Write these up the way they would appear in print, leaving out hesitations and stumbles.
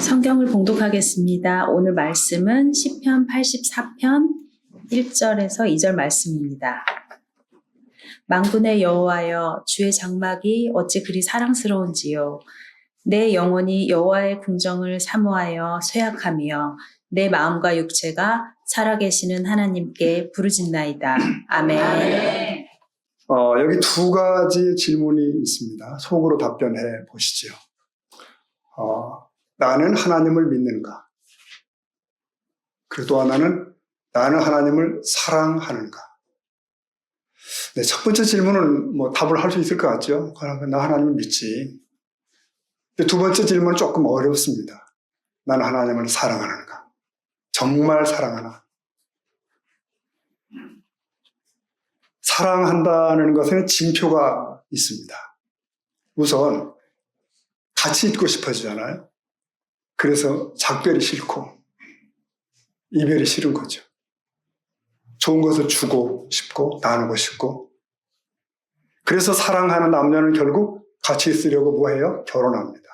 성경을 봉독하겠습니다. 오늘 말씀은 시편 84편 1절에서 2절 말씀입니다. 만군의 여호와여, 주의 장막이 어찌 그리 사랑스러운지요. 내 영혼이 여호와의 궁정을 사모하여 쇠약하며 내 마음과 육체가 살아계시는 하나님께 부르짖나이다. 아멘. 여기 두 가지 질문이 있습니다. 속으로 답변해 보시죠. 나는 하나님을 믿는가? 그리고 또 하나는 나는 하나님을 사랑하는가? 네, 첫 번째 질문은 답을 할 수 있을 것 같죠? 나 하나님을 믿지. 두 번째 질문은 조금 어렵습니다. 나는 하나님을 사랑하는가? 정말 사랑하나? 사랑한다는 것에는 징표가 있습니다. 우선 같이 있고 싶어지잖아요. 그래서 작별이 싫고 이별이 싫은 거죠. 좋은 것을 주고 싶고 나누고 싶고, 그래서 사랑하는 남녀는 결국 같이 있으려고 뭐해요? 결혼합니다.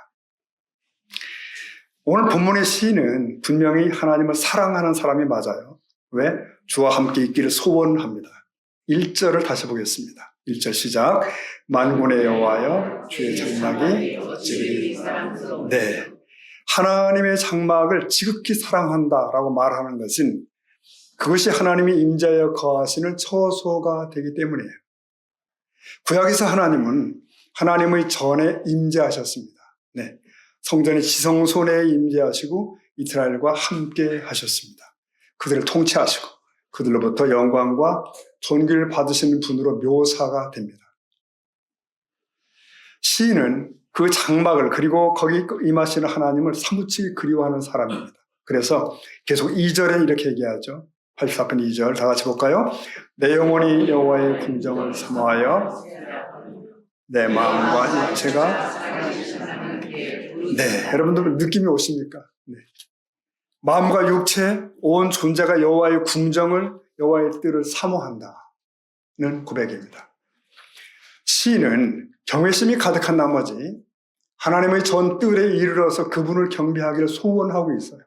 오늘 본문의 시인은 분명히 하나님을 사랑하는 사람이 맞아요. 왜? 주와 함께 있기를 소원합니다. 1절을 다시 보겠습니다. 1절 시작. 만군의 여호와여, 주의 장막이 어찌 그리 사랑스러운지. 네, 하나님의 장막을 지극히 사랑한다라고 말하는 것은 그것이 하나님이 임재하여 거하시는 처소가 되기 때문이에요. 구약에서 하나님은 하나님의 전에 임재하셨습니다. 네, 성전의 지성소내에 임재하시고 이스라엘과 함께 하셨습니다. 그들을 통치하시고 그들로부터 영광과 존귀를 받으시는 분으로 묘사가 됩니다. 시인은 그 장막을, 그리고 거기 임하시는 하나님을 사무치게 그리워하는 사람입니다. 그래서 계속 2절에 이렇게 얘기하죠. 84편 2절 다 같이 볼까요? 내 영혼이 여호와의 궁정을 사모하여 내 마음과 육체가. 네, 여러분들 느낌이 오십니까? 네. 마음과 육체, 온 존재가 여호와의 궁정을, 여호와의 뜰을 사모한다는 고백입니다. 시인은 경외심이 가득한 나머지 하나님의 전 뜰에 이르러서 그분을 경배하기를 소원하고 있어요.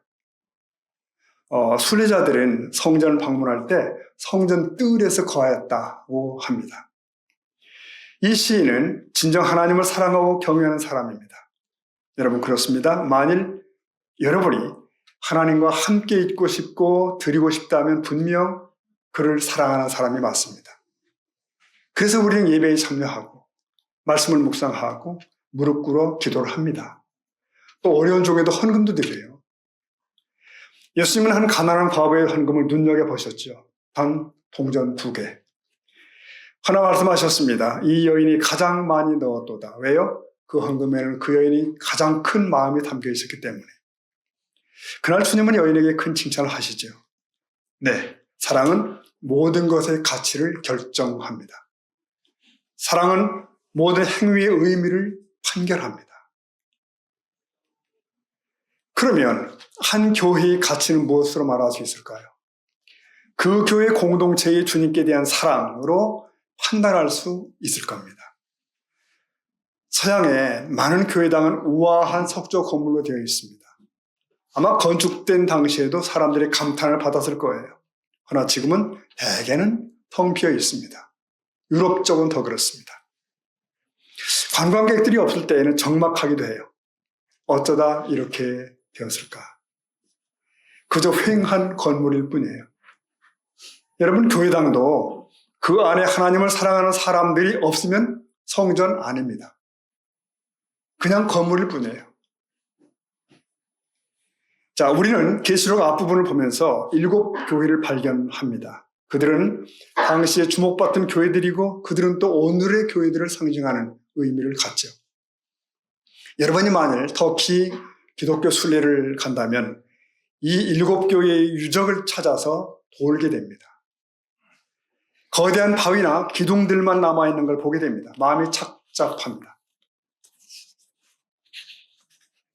순례자들은 성전을 방문할 때 성전 뜰에서 거하였다고 합니다. 이 시인은 진정 하나님을 사랑하고 경외하는 사람입니다. 여러분, 그렇습니다. 만일 여러분이 하나님과 함께 있고 싶고 드리고 싶다면 분명 그를 사랑하는 사람이 맞습니다. 그래서 우리는 예배에 참여하고 말씀을 묵상하고 무릎 꿇어 기도를 합니다. 또 어려운 중에도 헌금도 드려요. 예수님은 한 가난한 과부의 헌금을 눈여겨보셨죠. 단 동전 2개. 하나 말씀하셨습니다. 이 여인이 가장 많이 넣었도다. 왜요? 그 헌금에는 그 여인이 가장 큰 마음이 담겨 있었기 때문에. 그날 주님은 여인에게 큰 칭찬을 하시죠. 네, 사랑은 모든 것의 가치를 결정합니다. 사랑은 모든 행위의 의미를 판결합니다. 그러면 한 교회의 가치는 무엇으로 말할 수 있을까요? 그 교회 공동체의 주님께 대한 사랑으로 판단할 수 있을 겁니다. 서양의 많은 교회당은 우아한 석조 건물로 되어 있습니다. 아마 건축된 당시에도 사람들이 감탄을 받았을 거예요. 그러나 지금은 대개는 텅 비어 있습니다. 유럽 쪽은 더 그렇습니다. 관광객들이 없을 때에는 적막하기도 해요. 어쩌다 이렇게 되었을까? 그저 휑한 건물일 뿐이에요. 여러분, 교회당도 그 안에 하나님을 사랑하는 사람들이 없으면 성전 아닙니다. 그냥 건물일 뿐이에요. 자, 우리는 계시록 앞부분을 보면서 7 교회를 발견합니다. 그들은 당시에 주목받던 교회들이고 그들은 또 오늘의 교회들을 상징하는 의미를 갖죠. 여러분이 만일 터키 기독교 순례를 간다면 이 7 교회의 유적을 찾아서 돌게 됩니다. 거대한 바위나 기둥들만 남아있는 걸 보게 됩니다. 마음이 착잡합니다.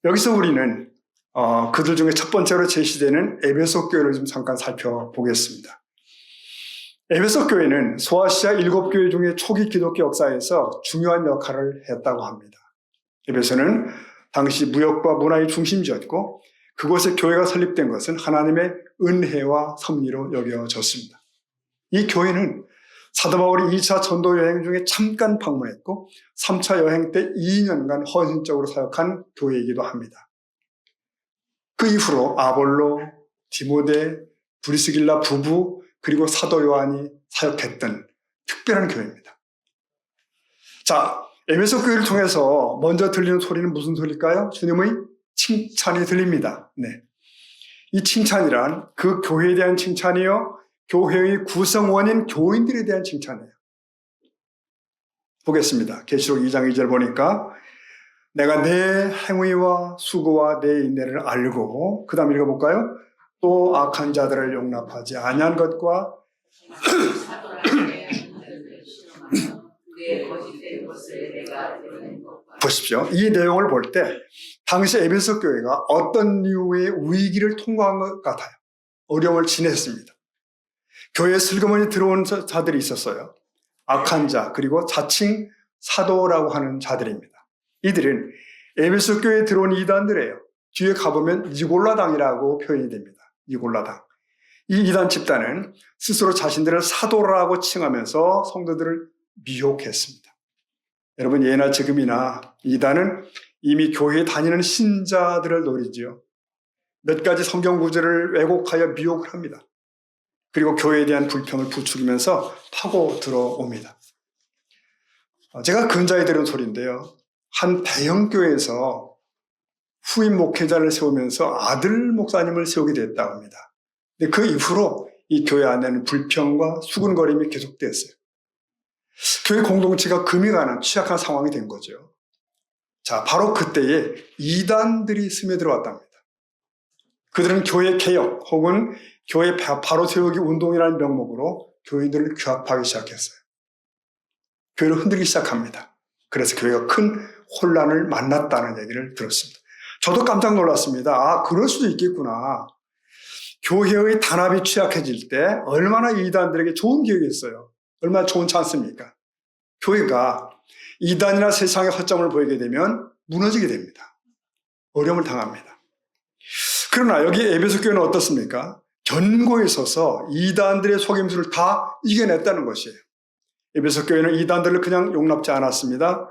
여기서 우리는 그들 중에 첫 번째로 제시되는 에베소 교회를 좀 잠깐 살펴보겠습니다. 에베소 교회는 소아시아 7 교회 중에 초기 기독교 역사에서 중요한 역할을 했다고 합니다. 에베소는 당시 무역과 문화의 중심지였고 그곳에 교회가 설립된 것은 하나님의 은혜와 섭리로 여겨졌습니다. 이 교회는 사도 바울이 2차 전도 여행 중에 잠깐 방문했고 3차 여행 때 2년간 헌신적으로 사역한 교회이기도 합니다. 그 이후로 아볼로, 디모데, 브리스길라 부부 그리고 사도 요한이 사역했던 특별한 교회입니다. 자, 에베소 교회를 통해서 먼저 들리는 소리는 무슨 소리일까요? 주님의 칭찬이 들립니다. 네. 이 칭찬이란 그 교회에 대한 칭찬이요, 교회의 구성원인 교인들에 대한 칭찬이에요. 보겠습니다. 계시록 2장 2절 보니까 내가 내 행위와 수고와 내 인내를 알고, 그 다음 읽어볼까요? 또 악한 자들을 용납하지 아니한 것과 보십시오. 이 내용을 볼 때 당시 에베소 교회가 어떤 류의 위기를 통과한 것 같아요. 어려움을 지냈습니다. 교회에 슬그머니 들어온 자들이 있었어요. 악한 자, 그리고 자칭 사도라고 하는 자들입니다. 이들은 에베소 교회에 들어온 이단들이에요. 뒤에 가보면 니골라당이라고 표현이 됩니다. 니골라당. 이 이단 집단은 스스로 자신들을 사도라고 칭하면서 성도들을 미혹했습니다. 여러분, 예나 지금이나 이단은 이미 교회에 다니는 신자들을 노리지요. 몇 가지 성경 구절을 왜곡하여 미혹을 합니다. 그리고 교회에 대한 불평을 부추기면서 파고 들어옵니다. 제가 근자에 들은 소리인데요. 한 대형 교회에서 후임 목회자를 세우면서 아들 목사님을 세우게 됐다고 합니다. 근데 그 이후로 이 교회 안에는 불평과 수군거림이 계속됐어요. 교회 공동체가 금이 가는 취약한 상황이 된 거죠. 자, 바로 그때에 이단들이 스며들어왔답니다. 그들은 교회 개혁 혹은 교회 바로 세우기 운동이라는 명목으로 교인들을 규합하기 시작했어요. 교회를 흔들기 시작합니다. 그래서 교회가 큰 혼란을 만났다는 얘기를 들었습니다. 저도 깜짝 놀랐습니다. 아, 그럴 수도 있겠구나. 교회의 단합이 취약해질 때 얼마나 이단들에게 좋은 기회겠어요. 얼마나 좋은 찬스입니까? 교회가 이단이나 세상의 허점을 보이게 되면 무너지게 됩니다. 어려움을 당합니다. 그러나 여기 에베소 교회는 어떻습니까? 견고히 서서 이단들의 속임수를 다 이겨냈다는 것이에요. 에베소 교회는 이단들을 그냥 용납지 않았습니다.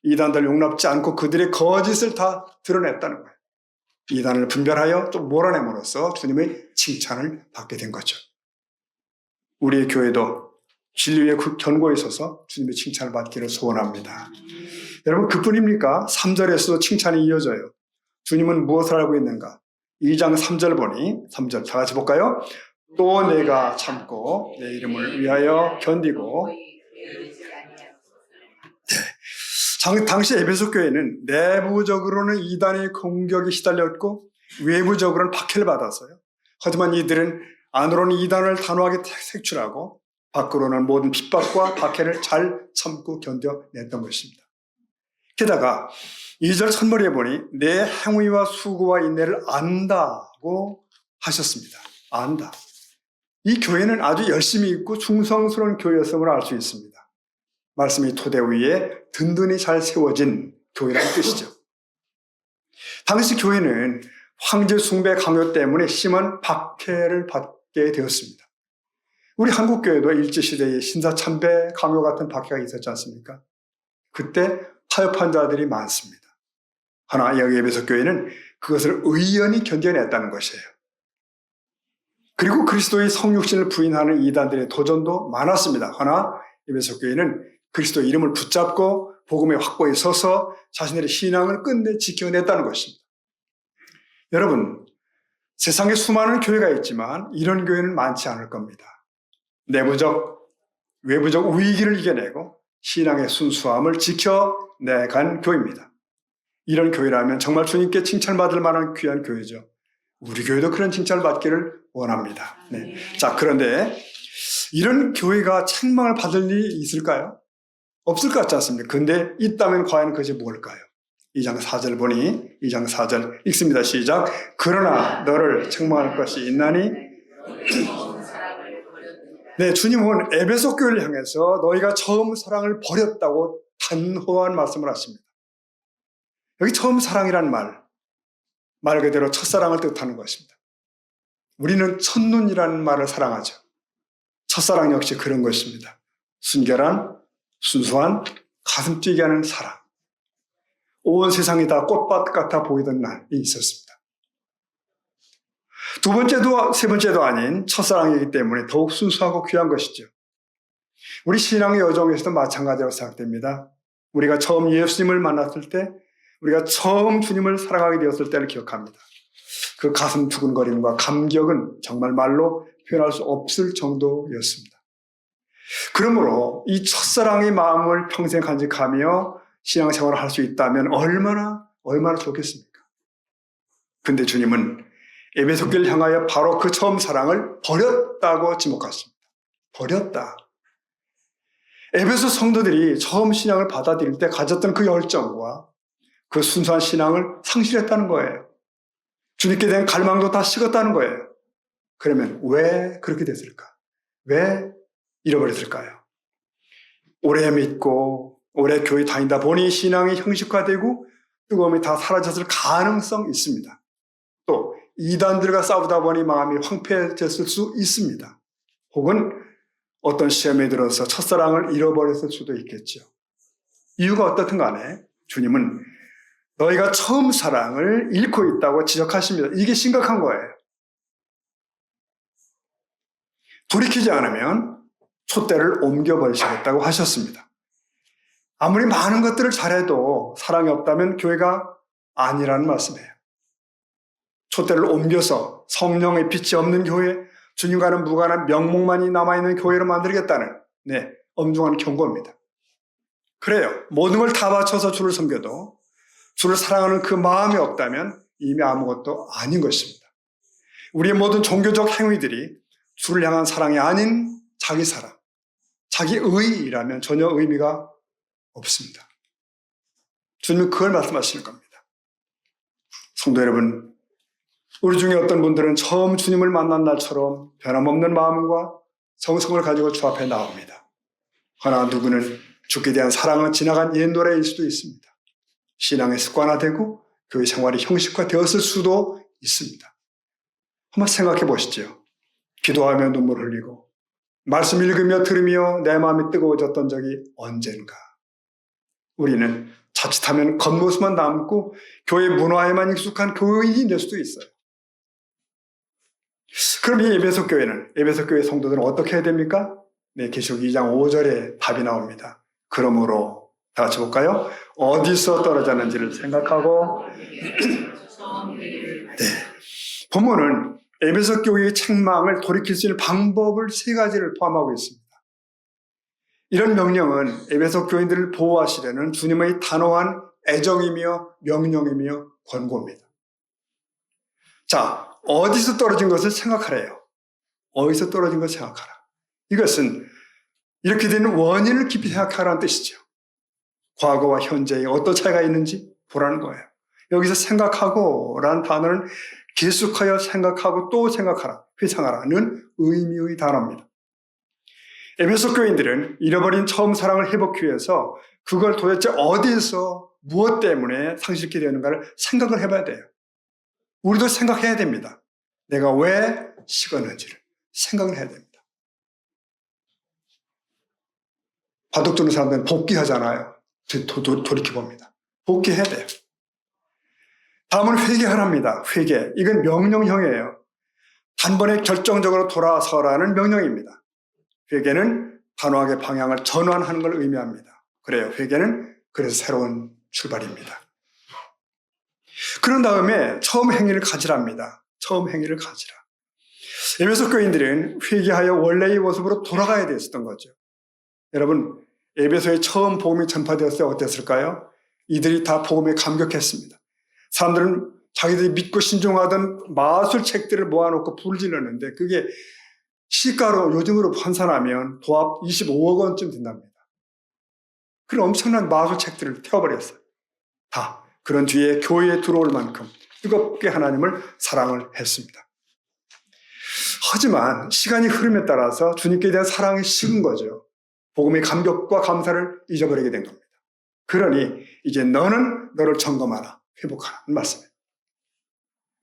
이단들을 용납지 않고 그들의 거짓을 다 드러냈다는 거예요. 이단을 분별하여 또 몰아냄으로써 주님의 칭찬을 받게 된 거죠. 우리의 교회도 진리에 견고히 서서 주님의 칭찬을 받기를 소원합니다. 여러분, 그뿐입니까? 3절에서도 칭찬이 이어져요. 주님은 무엇을 알고 있는가? 2장 3절 보니, 3절 다 같이 볼까요? 또 내가 참고 내 이름을 위하여 견디고. 당시 에베소 교회는 내부적으로는 이단의 공격에 시달렸고 외부적으로는 박해를 받았어요. 하지만 이들은 안으로는 이단을 단호하게 색출하고 밖으로는 모든 핍박과 박해를 잘 참고 견뎌냈던 것입니다. 게다가 2절 첫머리에 보니 내 행위와 수고와 인내를 안다고 하셨습니다. 안다. 이 교회는 아주 열심히 있고 충성스러운 교회였음을 알 수 있습니다. 말씀의 토대 위에 든든히 잘 세워진 교회라는 뜻이죠. 당시 교회는 황제 숭배 강요 때문에 심한 박해를 받게 되었습니다. 우리 한국교회도 일제시대에 신사참배 강요 같은 박해가 있었지 않습니까? 그때 타협한 자들이 많습니다. 하나 여기 에베소 교회는 그것을 의연히 견뎌냈다는 것이에요. 그리고 그리스도의 성육신을 부인하는 이단들의 도전도 많았습니다. 하나 에베소 교회는 그리스도 이름을 붙잡고 복음의 확고에 서서 자신들의 신앙을 끝내 지켜냈다는 것입니다. 여러분, 세상에 수많은 교회가 있지만 이런 교회는 많지 않을 겁니다. 내부적, 외부적 위기를 이겨내고 신앙의 순수함을 지켜내간 교회입니다. 이런 교회라면 정말 주님께 칭찬받을 만한 귀한 교회죠. 우리 교회도 그런 칭찬을 받기를 원합니다. 네. 자, 그런데 이런 교회가 책망을 받을 일이 있을까요? 없을 것 같지 않습니까? 근데 있다면 과연 그것이 뭘까요? 2장 4절 보니 2장 4절 읽습니다. 시작. 그러나 너를 책망할 것이 있나니 네, 주님은 에베소 교회를 향해서 너희가 처음 사랑을 버렸다고 단호한 말씀을 하십니다. 여기 처음 사랑이란 말 그대로 첫사랑을 뜻하는 것입니다. 우리는 첫눈이라는 말을 사랑하죠. 첫사랑 역시 그런 것입니다. 순결한, 순수한, 가슴 뛰게 하는 사랑. 온 세상이 다 꽃밭 같아 보이던 날이 있었습니다. 두 번째도 세 번째도 아닌 첫사랑이기 때문에 더욱 순수하고 귀한 것이죠. 우리 신앙의 여정에서도 마찬가지로 생각됩니다. 우리가 처음 예수님을 만났을 때, 우리가 처음 주님을 사랑하게 되었을 때를 기억합니다. 그 가슴 두근거림과 감격은 정말 말로 표현할 수 없을 정도였습니다. 그러므로 이 첫사랑의 마음을 평생 간직하며 신앙생활을 할 수 있다면 얼마나 좋겠습니까? 근데 주님은 에베소교를 향하여 바로 그 처음 사랑을 버렸다고 지목하십니다. 버렸다. 에베소 성도들이 처음 신앙을 받아들일 때 가졌던 그 열정과 그 순수한 신앙을 상실했다는 거예요. 주님께 대한 갈망도 다 식었다는 거예요. 그러면 왜 그렇게 됐을까? 왜 잃어버렸을까요? 오래 믿고 오래 교회 다니다 보니 신앙이 형식화되고 뜨거움이 다 사라졌을 가능성이 있습니다. 또 이단들과 싸우다 보니 마음이 황폐해졌을 수 있습니다. 혹은 어떤 시험에 들어서 첫사랑을 잃어버렸을 수도 있겠죠. 이유가 어떻든 간에 주님은 너희가 처음 사랑을 잃고 있다고 지적하십니다. 이게 심각한 거예요. 돌이키지 않으면 촛대를 옮겨버리시겠다고 하셨습니다. 아무리 많은 것들을 잘해도 사랑이 없다면 교회가 아니라는 말씀이에요. 촛대를 옮겨서 성령의 빛이 없는 교회, 주님과는 무관한 명목만이 남아있는 교회로 만들겠다는 엄중한 경고입니다. 그래요. 모든 걸 다 바쳐서 주를 섬겨도 주를 사랑하는 그 마음이 없다면 이미 아무것도 아닌 것입니다. 우리의 모든 종교적 행위들이 주를 향한 사랑이 아닌 자기 사랑, 자기 의의라면 전혀 의미가 없습니다. 주님은 그걸 말씀하시는 겁니다. 성도 여러분, 우리 중에 어떤 분들은 처음 주님을 만난 날처럼 변함없는 마음과 정성을 가지고 주 앞에 나옵니다. 그러나 누구는 주께 대한 사랑은 지나간 옛 노래일 수도 있습니다. 신앙의 습관화되고 교회 생활이 형식화되었을 수도 있습니다. 한번 생각해 보시죠. 기도하며 눈물 흘리고 말씀 읽으며 들으며 내 마음이 뜨거워졌던 적이 언젠가. 우리는 자칫하면 겉모습만 남고 교회 문화에만 익숙한 교인이 될 수도 있어요. 그럼 이 에베소 교회 성도들은 어떻게 해야 됩니까? 계시록 2장 5절에 답이 나옵니다. 그러므로 다 같이 볼까요? 어디서 떨어졌는지를 생각하고 본문은 에베소 교회의 책망을 돌이킬 수 있는 방법을 3가지를 포함하고 있습니다. 이런 명령은 에베소 교인들을 보호하시려는 주님의 단호한 애정이며 명령이며 권고입니다. 자, 어디서 떨어진 것을 생각하래요. 어디서 떨어진 것을 생각하라. 이것은 이렇게 되는 원인을 깊이 생각하라는 뜻이죠. 과거와 현재에 어떤 차이가 있는지 보라는 거예요. 여기서 생각하고 라는 단어는 계속하여 생각하고 또 생각하라, 회상하라는 의미의 단어입니다. 에베소 교인들은 잃어버린 처음 사랑을 회복하기 위해서 그걸 도대체 어디에서 무엇 때문에 상실케 되는가를 생각을 해봐야 돼요. 우리도 생각해야 됩니다. 내가 왜 식었는지를 생각을 해야 됩니다. 바둑 두는 사람들은 복귀하잖아요. 돌이켜봅니다. 복귀해야 돼요. 다음은 회개하랍니다. 회개. 이건 명령형이에요. 단번에 결정적으로 돌아서라는 명령입니다. 회개는 단호하게 방향을 전환하는 걸 의미합니다. 그래요. 회개는 그래서 새로운 출발입니다. 그런 다음에 처음 행위를 가지랍니다. 처음 행위를 가지라. 에베소 교인들은 회개하여 원래의 모습으로 돌아가야 됐었던 거죠. 여러분, 에베소에 처음 복음이 전파되었을 때 어땠을까요? 이들이 다 복음에 감격했습니다. 사람들은 자기들이 믿고 신종하던 마술책들을 모아놓고 불을 질렀는데 그게 시가로 요즘으로 환산하면 도합 25억 원쯤 된답니다. 그런 엄청난 마술책들을 태워버렸어요. 다 그런 뒤에 교회에 들어올 만큼 뜨겁게 하나님을 사랑을 했습니다. 하지만 시간이 흐름에 따라서 주님께 대한 사랑이 식은 거죠. 복음의 감격과 감사를 잊어버리게 된 겁니다. 그러니 이제 너는 너를 점검하라, 회복하라 말씀이에요.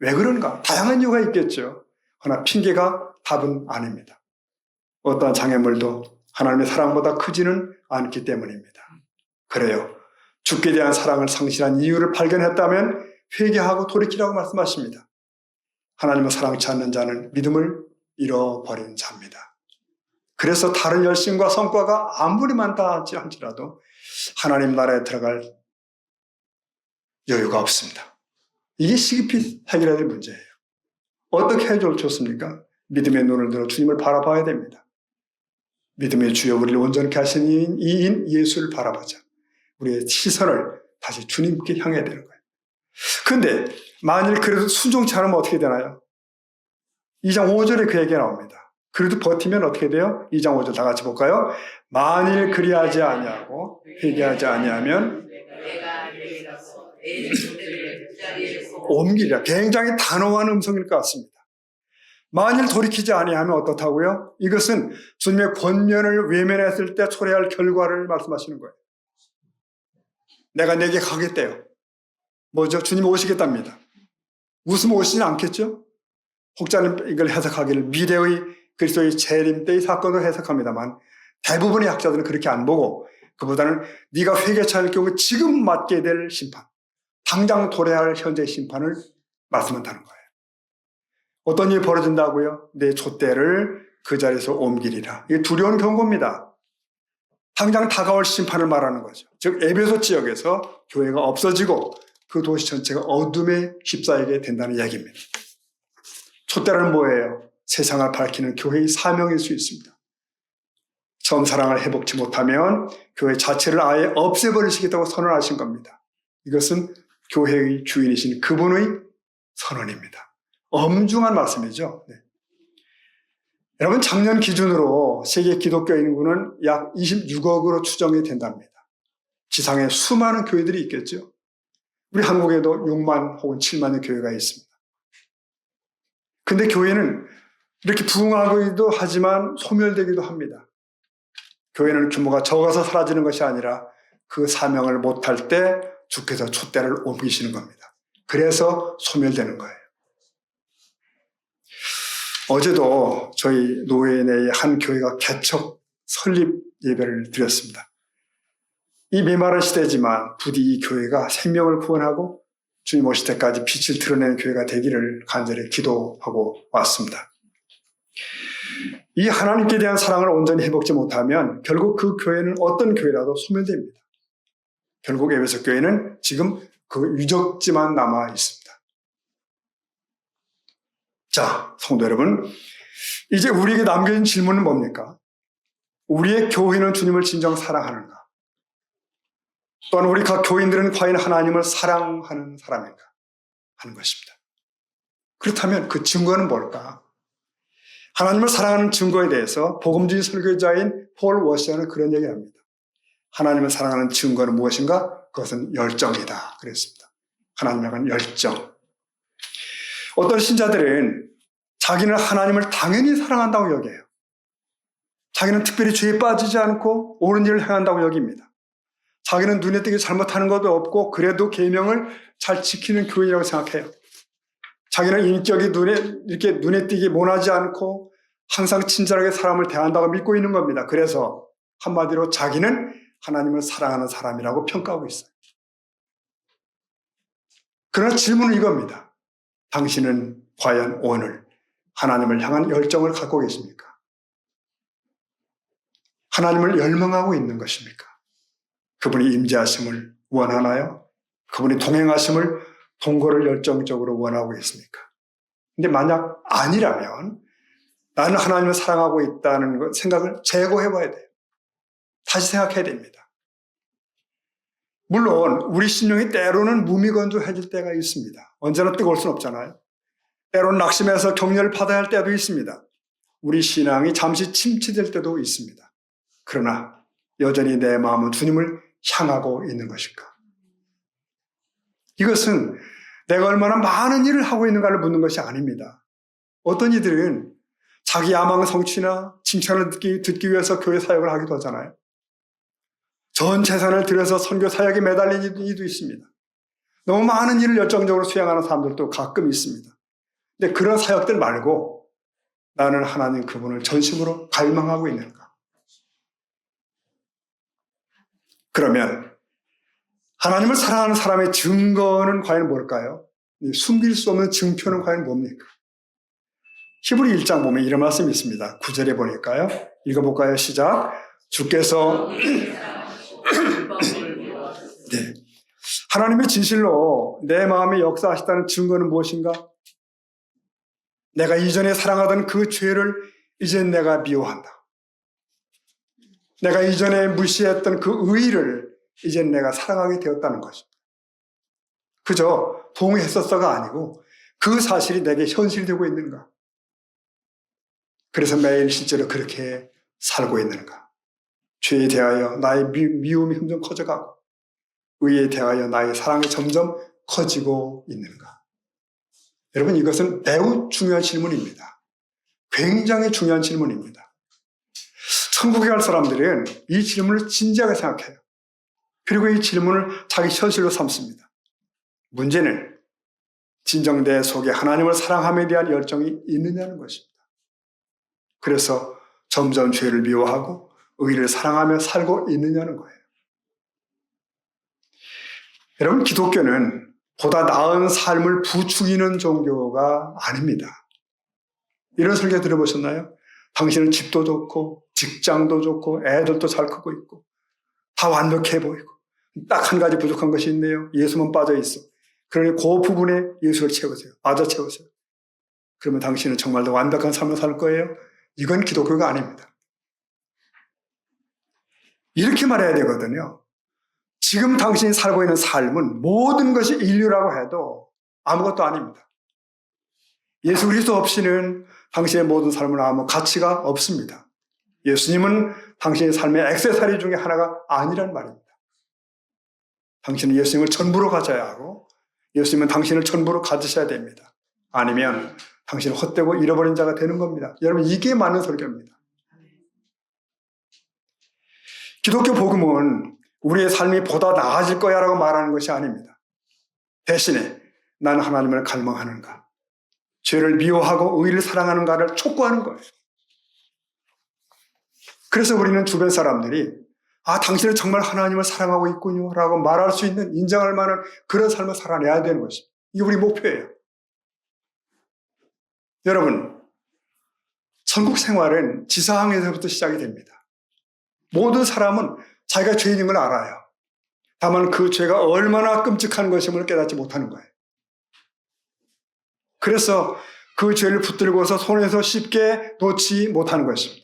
왜 그런가? 다양한 이유가 있겠죠. 그러나 핑계가 답은 아닙니다. 어떠한 장애물도 하나님의 사랑보다 크지는 않기 때문입니다. 그래요. 죽게 대한 사랑을 상실한 이유를 발견했다면 회개하고 돌이키라고 말씀하십니다. 하나님을 사랑치 않는 자는 믿음을 잃어버린 자입니다. 그래서 다른 열심과 성과가 아무리 많다 할지라도 하나님 나라에 들어갈 여유가 없습니다. 이게 시급히 해결해야 될 문제예요. 어떻게 해줄 좋습니까? 믿음의 눈을 들어 주님을 바라봐야 됩니다. 믿음의 주여 우리를 온전케 하신 이인 예수를 바라보자. 우리의 시선을 다시 주님께 향해야 되는 거예요. 그런데 만일 그래도 순종치 않으면 어떻게 되나요? 2장 5절에 그 얘기가 나옵니다. 그래도 버티면 어떻게 돼요? 2장 5절 다 같이 볼까요? 만일 그리하지 아니하고 회개하지 아니하면 옮기리라. 굉장히 단호한 음성일 것 같습니다. 만일 돌이키지 아니하면 어떻다고요? 이것은 주님의 권면을 외면했을 때 초래할 결과를 말씀하시는 거예요. 내가 내게 가겠대요. 뭐죠? 주님 오시겠답니다. 웃으면 오시진 않겠죠? 혹자는 이걸 해석하기를 미래의 그리스도의 재림 때의 사건으로 해석합니다만 대부분의 학자들은 그렇게 안 보고 그보다는 네가 회개치 않을 경우 지금 맞게 될 심판, 당장 도래할 현재의 심판을 말씀한다는 거예요. 어떤 일이 벌어진다고요? 내 촛대를 그 자리에서 옮기리라. 이게 두려운 경고입니다. 당장 다가올 심판을 말하는 거죠. 즉 에베소 지역에서 교회가 없어지고 그 도시 전체가 어둠에 휩싸이게 된다는 이야기입니다. 촛대는 뭐예요? 세상을 밝히는 교회의 사명일 수 있습니다. 처음 사랑을 회복치 못하면 교회 자체를 아예 없애버리시겠다고 선언하신 겁니다. 이것은 교회의 주인이신 그분의 선언입니다. 엄중한 말씀이죠. 네. 여러분 작년 기준으로 세계 기독교 인구는 약 26억으로 추정이 된답니다. 지상에 수많은 교회들이 있겠죠. 우리 한국에도 6만 혹은 7만의 교회가 있습니다. 근데 교회는 이렇게 부흥하기도 하지만 소멸되기도 합니다. 교회는 규모가 적어서 사라지는 것이 아니라 그 사명을 못할 때 주께서 촛대를 옮기시는 겁니다. 그래서 소멸되는 거예요. 어제도 저희 노회 내의 한 교회가 개척 설립 예배를 드렸습니다. 이 메마른 시대지만 부디 이 교회가 생명을 구원하고 주님 오실 때까지 빛을 드러내는 교회가 되기를 간절히 기도하고 왔습니다. 이 하나님께 대한 사랑을 온전히 회복지 못하면 결국 그 교회는 어떤 교회라도 소멸됩니다. 결국 에베소 교회는 지금 그 유적지만 남아 있습니다. 자, 성도 여러분, 이제 우리에게 남겨진 질문은 뭡니까? 우리의 교회는 주님을 진정 사랑하는가? 또한 우리 각 교인들은 과연 하나님을 사랑하는 사람인가? 하는 것입니다. 그렇다면 그 증거는 뭘까? 하나님을 사랑하는 증거에 대해서 복음주의 설교자인 폴 워시아는 그런 얘기를 합니다. 하나님을 사랑하는 증거는 무엇인가? 그것은 열정이다. 그랬습니다. 하나님에 대한 열정. 어떤 신자들은 자기는 하나님을 당연히 사랑한다고 여겨요. 자기는 특별히 죄에 빠지지 않고 옳은 일을 행한다고 여깁니다. 자기는 눈에 띄게 잘못하는 것도 없고 그래도 계명을 잘 지키는 교인이라고 생각해요. 자기는 인격이 눈에 띄게 모나지 않고 항상 친절하게 사람을 대한다고 믿고 있는 겁니다. 그래서 한마디로 자기는 하나님을 사랑하는 사람이라고 평가하고 있어요. 그러나 질문은 이겁니다. 당신은 과연 오늘 하나님을 향한 열정을 갖고 계십니까? 하나님을 열망하고 있는 것입니까? 그분이 임재하심을 원하나요? 그분이 동행하심을 동거를 열정적으로 원하고 있습니까? 근데 만약 아니라면 나는 하나님을 사랑하고 있다는 생각을 재고해 봐야 돼요. 다시 생각해야 됩니다. 물론 우리 심령이 때로는 무미건조해질 때가 있습니다. 언제나 뜨거울 수는 없잖아요. 때로는 낙심해서 격려를 받아야 할 때도 있습니다. 우리 신앙이 잠시 침체될 때도 있습니다. 그러나 여전히 내 마음은 주님을 향하고 있는 것일까? 이것은 내가 얼마나 많은 일을 하고 있는가를 묻는 것이 아닙니다. 어떤 이들은 자기 야망 성취나 칭찬을 듣기 위해서 교회 사역을 하기도 하잖아요. 전 재산을 들여서 선교 사역에 매달린 이도 있습니다. 너무 많은 일을 열정적으로 수행하는 사람들도 가끔 있습니다. 근데 그런 사역들 말고 나는 하나님 그분을 전심으로 갈망하고 있는가? 그러면 하나님을 사랑하는 사람의 증거는 과연 뭘까요? 숨길 수 없는 증표는 과연 뭡니까? 히브리 1장 보면 이런 말씀이 있습니다. 9절에 보니까요. 읽어볼까요? 시작. 주께서 네. 하나님의 진실로 내 마음에 역사하시다는 증거는 무엇인가? 내가 이전에 사랑하던 그 죄를 이제 내가 미워한다. 내가 이전에 무시했던 그 의의를 이제 내가 사랑하게 되었다는 것입니다. 그저 동의했었어가 아니고 그 사실이 내게 현실되고 있는가? 그래서 매일 실제로 그렇게 살고 있는가? 죄에 대하여 나의 미움이 점점 커져가고 의에 대하여 나의 사랑이 점점 커지고 있는가? 여러분, 이것은 매우 중요한 질문입니다. 굉장히 중요한 질문입니다. 천국에 갈 사람들은 이 질문을 진지하게 생각해요. 그리고 이 질문을 자기 현실로 삼습니다. 문제는 진정 내 속에 하나님을 사랑함에 대한 열정이 있느냐는 것입니다. 그래서 점점 죄를 미워하고 의를 사랑하며 살고 있느냐는 거예요. 여러분, 기독교는 보다 나은 삶을 부추기는 종교가 아닙니다. 이런 설교 들어보셨나요? 당신은 집도 좋고 직장도 좋고 애들도 잘 크고 있고 다 완벽해 보이고 딱 한 가지 부족한 것이 있네요. 예수만 빠져 있어. 그러니 그 부분에 예수를 채우세요. 맞아 채우세요. 그러면 당신은 정말 더 완벽한 삶을 살 거예요. 이건 기독교가 아닙니다. 이렇게 말해야 되거든요. 지금 당신이 살고 있는 삶은 모든 것이 인류라고 해도 아무것도 아닙니다. 예수 그리스도 없이는 당신의 모든 삶은 아무 가치가 없습니다. 예수님은 당신의 삶의 액세서리 중에 하나가 아니란 말입니다. 당신은 예수님을 전부로 가져야 하고 예수님은 당신을 전부로 가지셔야 됩니다. 아니면 당신은 헛되고 잃어버린 자가 되는 겁니다. 여러분, 이게 맞는 설교입니다. 기독교 복음은 우리의 삶이 보다 나아질 거야 라고 말하는 것이 아닙니다. 대신에 나는 하나님을 갈망하는가, 죄를 미워하고 의를 사랑하는가를 촉구하는 거예요. 그래서 우리는 주변 사람들이 당신은 정말 하나님을 사랑하고 있군요 라고 말할 수 있는, 인정할 만한 그런 삶을 살아내야 되는 것입니다. 이게 우리 목표예요. 여러분, 천국 생활은 지상에서부터 시작이 됩니다. 모든 사람은 자기가 죄인인 걸 알아요. 다만 그 죄가 얼마나 끔찍한 것임을 깨닫지 못하는 거예요. 그래서 그 죄를 붙들고서 손에서 쉽게 놓지 못하는 것입니다.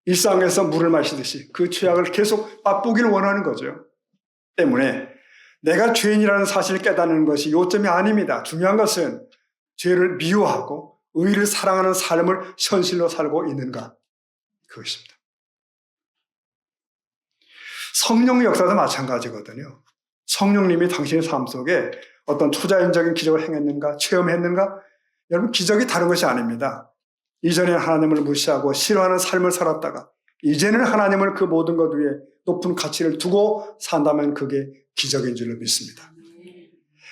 일상에서 물을 마시듯이 그 죄악을 계속 맛보기를 원하는 거죠. 때문에 내가 죄인이라는 사실을 깨닫는 것이 요점이 아닙니다. 중요한 것은 죄를 미워하고 의를 사랑하는 삶을 현실로 살고 있는가, 그것입니다. 성령 역사도 마찬가지거든요. 성령님이 당신의 삶 속에 어떤 초자연적인 기적을 행했는가, 체험했는가? 여러분, 기적이 다른 것이 아닙니다. 이전에 하나님을 무시하고 싫어하는 삶을 살았다가 이제는 하나님을 그 모든 것 위에 높은 가치를 두고 산다면 그게 기적인 줄로 믿습니다.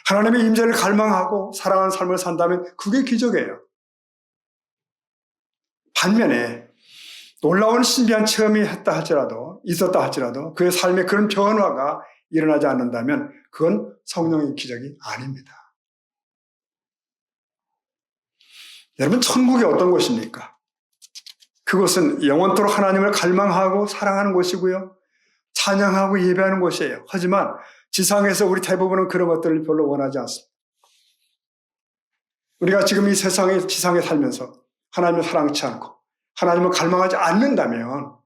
하나님의 임재를 갈망하고 사랑하는 삶을 산다면 그게 기적이에요. 반면에 놀라운 신비한 체험이 있었다 할지라도 그의 삶에 그런 변화가 일어나지 않는다면 그건 성령의 기적이 아닙니다. 여러분, 천국이 어떤 곳입니까? 그곳은 영원토록 하나님을 갈망하고 사랑하는 곳이고요. 찬양하고 예배하는 곳이에요. 하지만 지상에서 우리 대부분은 그런 것들을 별로 원하지 않습니다. 우리가 지금 이 지상에 살면서 하나님을 사랑치 않고 하나님을 갈망하지 않는다면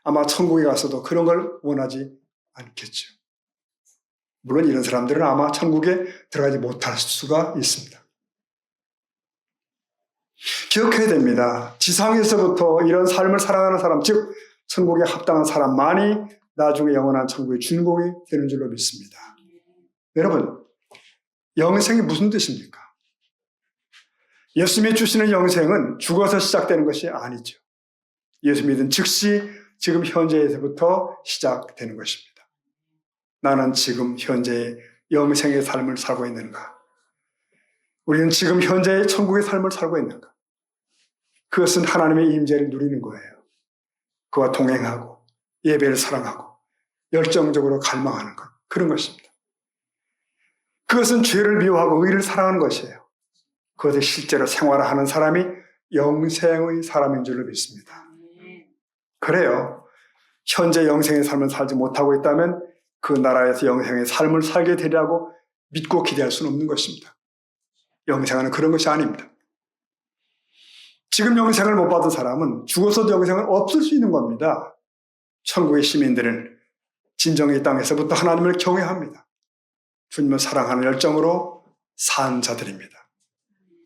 아마 천국에 가서도 그런 걸 원하지 않겠죠. 물론 이런 사람들은 아마 천국에 들어가지 못할 수가 있습니다. 기억해야 됩니다. 지상에서부터 이런 삶을 사랑하는 사람, 즉 천국에 합당한 사람만이 나중에 영원한 천국의 주인공이 되는 줄로 믿습니다. 여러분, 영생이 무슨 뜻입니까? 예수님이 주시는 영생은 죽어서 시작되는 것이 아니죠. 예수 믿은 즉시 지금 현재에서부터 시작되는 것입니다. 나는 지금 현재에 영생의 삶을 살고 있는가? 우리는 지금 현재의 천국의 삶을 살고 있는가? 그것은 하나님의 임재를 누리는 거예요. 그와 동행하고 예배를 사랑하고 열정적으로 갈망하는 것, 그런 것입니다. 그것은 죄를 미워하고 의를 사랑하는 것이에요. 그것을 실제로 생활하는 사람이 영생의 사람인 줄로 믿습니다. 그래요. 현재 영생의 삶을 살지 못하고 있다면 그 나라에서 영생의 삶을 살게 되리라고 믿고 기대할 수는 없는 것입니다. 영생은 그런 것이 아닙니다. 지금 영생을 못 받은 사람은 죽어서도 영생은 없을 수 있는 겁니다. 천국의 시민들은 진정의 땅에서부터 하나님을 경외합니다. 주님을 사랑하는 열정으로 산 자들입니다.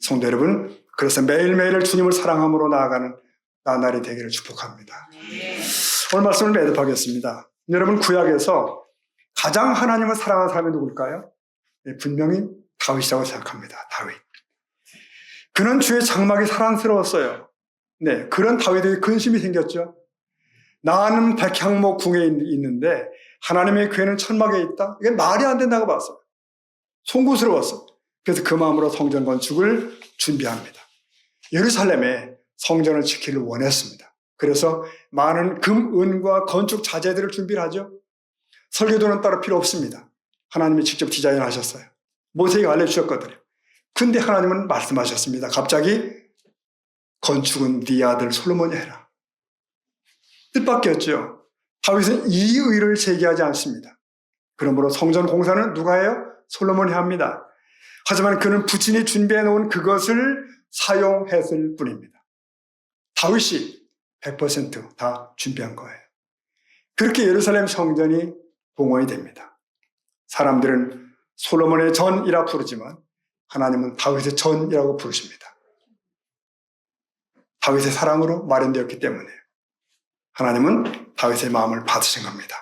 성도 여러분, 그래서 매일매일 주님을 사랑함으로 나아가는 나날이 되기를 축복합니다. 오늘 말씀을 매듭하겠습니다. 여러분, 구약에서 가장 하나님을 사랑하는 사람이 누굴까요? 네, 분명히 다윗이라고 생각합니다. 다윗. 그는 주의 장막이 사랑스러웠어요. 네, 그런 다윗에게 근심이 생겼죠. 나는 백향목 궁에 있는데 하나님의 궤는 천막에 있다? 이게 말이 안 된다고 봤어요. 송구스러웠어. 그래서 그 마음으로 성전 건축을 준비합니다. 예루살렘에 성전을 지키기를 원했습니다. 그래서 많은 금, 은과 건축 자재들을 준비를 하죠. 설계도는 따로 필요 없습니다. 하나님이 직접 디자인하셨어요. 모세가 알려주셨거든요. 근데 하나님은 말씀하셨습니다. 갑자기 건축은 네 아들 솔로몬이 해라. 뜻밖이었죠. 다윗은 이 의를 제기하지 않습니다. 그러므로 성전 공사는 누가 해요? 솔로몬이 합니다. 하지만 그는 부친이 준비해 놓은 그것을 사용했을 뿐입니다. 다윗이 100% 다 준비한 거예요. 그렇게 예루살렘 성전이 봉헌이 됩니다. 사람들은 솔로몬의 전이라 부르지만 하나님은 다윗의 전이라고 부르십니다. 다윗의 사랑으로 마련되었기 때문에 하나님은 다윗의 마음을 받으신 겁니다.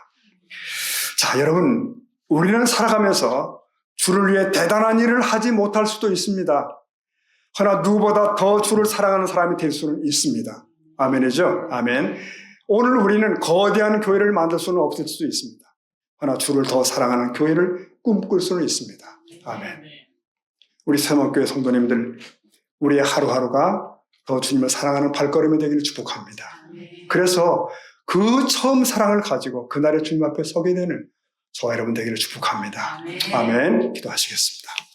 자, 여러분, 우리는 살아가면서 주를 위해 대단한 일을 하지 못할 수도 있습니다. 그러나 누구보다 더 주를 사랑하는 사람이 될 수는 있습니다. 아멘이죠? 아멘. 오늘 우리는 거대한 교회를 만들 수는 없을 수도 있습니다. 그러나 주를 더 사랑하는 교회를 꿈꿀 수는 있습니다. 아멘. 우리 세목교회 성도님들, 우리의 하루하루가 더 주님을 사랑하는 발걸음이 되기를 축복합니다. 그래서 그 처음 사랑을 가지고 그날의 주님 앞에 서게 되는 저와 여러분 되기를 축복합니다. 아멘. 기도하시겠습니다.